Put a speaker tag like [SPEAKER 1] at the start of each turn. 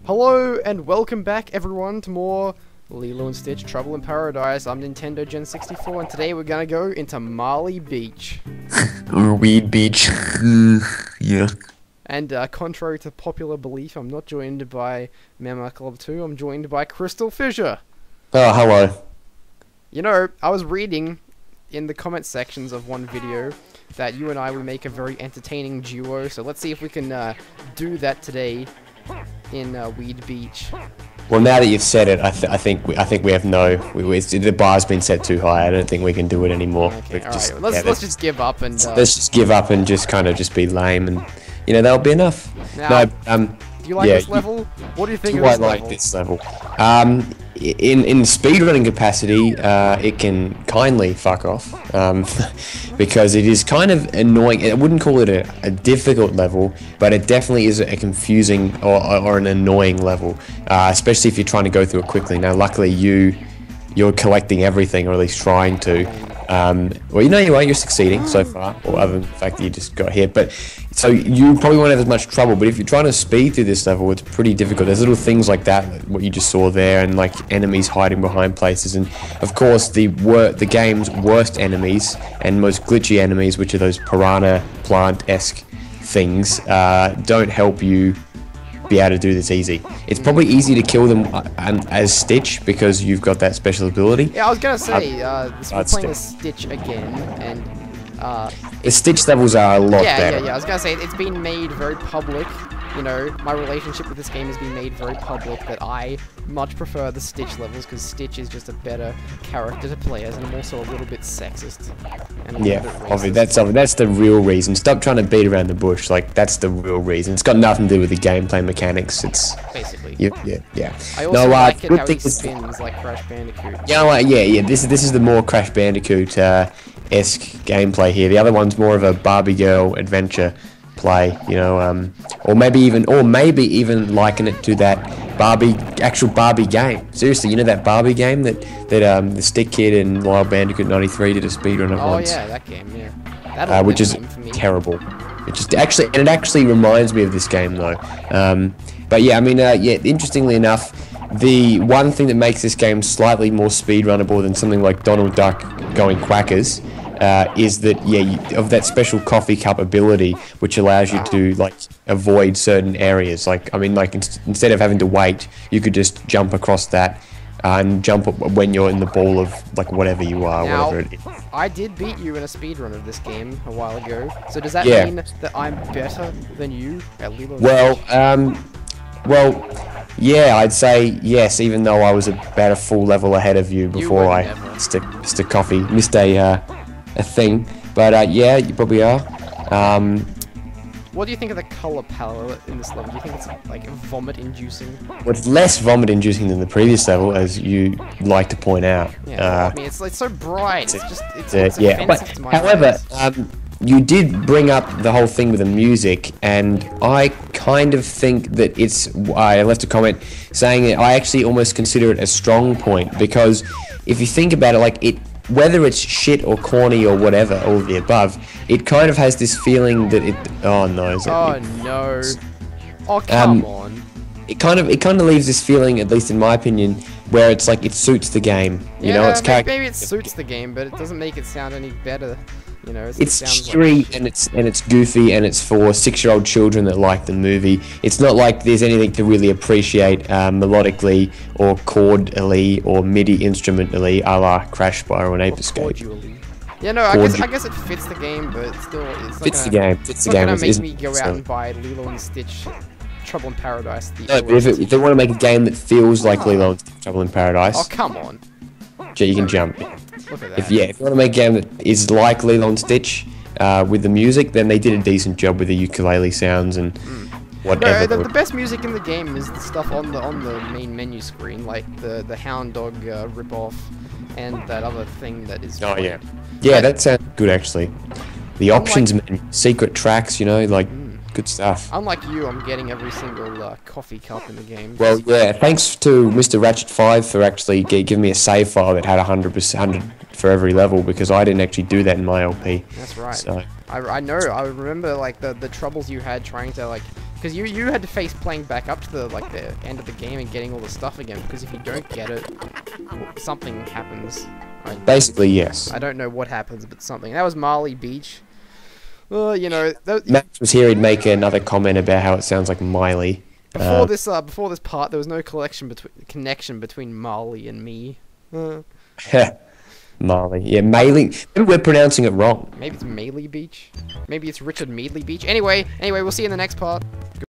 [SPEAKER 1] Hello and welcome back everyone to more Lilo and Stitch Trouble in Paradise. I'm Nintendo Gen 64 and today we're gonna go into Miley Beach.
[SPEAKER 2] Or Weed Beach. Yeah.
[SPEAKER 1] And contrary to popular belief, I'm not joined by Mama Club 2, I'm joined by Crystal Fisher.
[SPEAKER 2] Oh, hello.
[SPEAKER 1] You know, I was reading in the comment sections of one video that you and I would make a very entertaining duo, so let's see if we can do that today in Weed Beach.
[SPEAKER 2] Well, now that you've said it, I think we have the bar's been set too high. I don't think we can do it anymore.
[SPEAKER 1] Okay, alright, let's just give up and
[SPEAKER 2] let's just give up and just kind of just be lame, and you know that'll be enough.
[SPEAKER 1] Now, do you like this level? What do you think of this level?
[SPEAKER 2] I like this level. In speedrunning capacity, it can kindly fuck off, because it is kind of annoying. I wouldn't call it a difficult level, but it definitely is a confusing or an annoying level, especially if you're trying to go through it quickly. Now, luckily, you're collecting everything, or at least trying to. Well, you know you are. You're succeeding so far, or other than the fact that you just got hit. But so you probably won't have as much trouble. But if you're trying to speed through this level, it's pretty difficult. There's little things like that, what you just saw there, and like enemies hiding behind places, and of course the game's worst enemies and most glitchy enemies, which are those piranha plant-esque things, don't help you be able to do this easy. It's probably easy to kill them as Stitch because you've got that special ability.
[SPEAKER 1] Yeah, I was gonna say, we're playing as Stitch again, and
[SPEAKER 2] the Stitch levels are a lot better.
[SPEAKER 1] Yeah, I was gonna say, it's been made very public. You know, my relationship with this game has been made very public that I much prefer the Stitch levels because Stitch is just a better character to play as, and I'm also a little bit sexist. And
[SPEAKER 2] obviously, that's the real reason. Stop trying to beat around the bush. Like, that's the real reason. It's got nothing to do with the gameplay mechanics. It's
[SPEAKER 1] basically.
[SPEAKER 2] Yeah.
[SPEAKER 1] I also like it how he spins like Crash Bandicoot.
[SPEAKER 2] Yeah. This is the more Crash Bandicoot esque gameplay here. The other one's more of a Barbie girl adventure play, you know, or maybe even liken it to that actual Barbie game. Seriously, you know that Barbie game that the Stick Kid and Lilo Bandicoot 93 did a speedrun of once.
[SPEAKER 1] Oh yeah, that game, yeah.
[SPEAKER 2] Which is terrible. It actually reminds me of this game though. But yeah, I mean, interestingly enough, the one thing that makes this game slightly more speedrunnable than something like Donald Duck going quackers is that of that special coffee cup ability, which allows you to like avoid certain areas. Like, I mean, like instead of having to wait, you could just jump across that and jump up when you're in the ball of like whatever you are,
[SPEAKER 1] now,
[SPEAKER 2] whatever it is.
[SPEAKER 1] I did beat you in a speedrun of this game a while ago. So does that mean that I'm better than you at Lilo?
[SPEAKER 2] Well, yeah, I'd say yes, even though I was about a full level ahead of you before I missed a thing. But yeah, you probably are.
[SPEAKER 1] What do you think of the color palette in this level? Do you think it's like vomit-inducing?
[SPEAKER 2] Well, it's less vomit-inducing than the previous level, as you like to point out.
[SPEAKER 1] Yeah, I mean, it's so bright. It's
[SPEAKER 2] yeah. But
[SPEAKER 1] to my
[SPEAKER 2] however,
[SPEAKER 1] eyes.
[SPEAKER 2] You did bring up the whole thing with the music, and I kind of think that I left a comment saying that I actually almost consider it a strong point, because if you think about it, like whether it's shit or corny or whatever, all of the above, it kind of has this feeling that it. Oh no!
[SPEAKER 1] No! Oh come on!
[SPEAKER 2] It kind of leaves this feeling, at least in my opinion, where it's like it suits the game. You know, it's
[SPEAKER 1] maybe it suits the game, but it doesn't make it sound any better. You know,
[SPEAKER 2] it's cheery and it's goofy, and it's for 6-year-old children that like the movie. It's not like there's anything to really appreciate melodically or chordally or MIDI instrumentally, a la Crash Spyro and Ape Escape.
[SPEAKER 1] Yeah, no, I guess it fits the game, but still, it's not gonna make me go out and buy Lilo and Stitch Trouble in Paradise.
[SPEAKER 2] No, but if they want to make a game that feels like Lilo and Stitch Trouble in Paradise,
[SPEAKER 1] oh come on,
[SPEAKER 2] you can jump.
[SPEAKER 1] Look at that.
[SPEAKER 2] If you want to make a game that is like Lilo and Stitch with the music, then they did a decent job with the ukulele sounds and whatever.
[SPEAKER 1] No, the best music in the game is the stuff on the main menu screen, like the Hound Dog ripoff and that other thing that is.
[SPEAKER 2] Oh yeah, that sounds good actually. The options menu, secret tracks, you know, like. Good stuff.
[SPEAKER 1] Unlike you, I'm getting every single coffee cup in the game.
[SPEAKER 2] Well, yeah, thanks to Mr. Ratchet5 for actually giving me a save file that had 100 for every level, because I didn't actually do that in my LP.
[SPEAKER 1] That's right.
[SPEAKER 2] So.
[SPEAKER 1] I know. I remember like the troubles you had trying to like Because you had to face playing back up to the end of the game and getting all the stuff again. Because if you don't get it, something happens.
[SPEAKER 2] Basically, yes.
[SPEAKER 1] I don't know what happens, but something. That was Miley Beach. Well, you know,
[SPEAKER 2] Max was here. He'd make another comment about how it sounds like Miley.
[SPEAKER 1] before this part, there was no connection between Malie and me.
[SPEAKER 2] Marley. Yeah, Malie. Maybe we're pronouncing it wrong.
[SPEAKER 1] Maybe it's Miley Beach. Maybe it's Richard Meadley Beach. Anyway, we'll see you in the next part. Goodbye.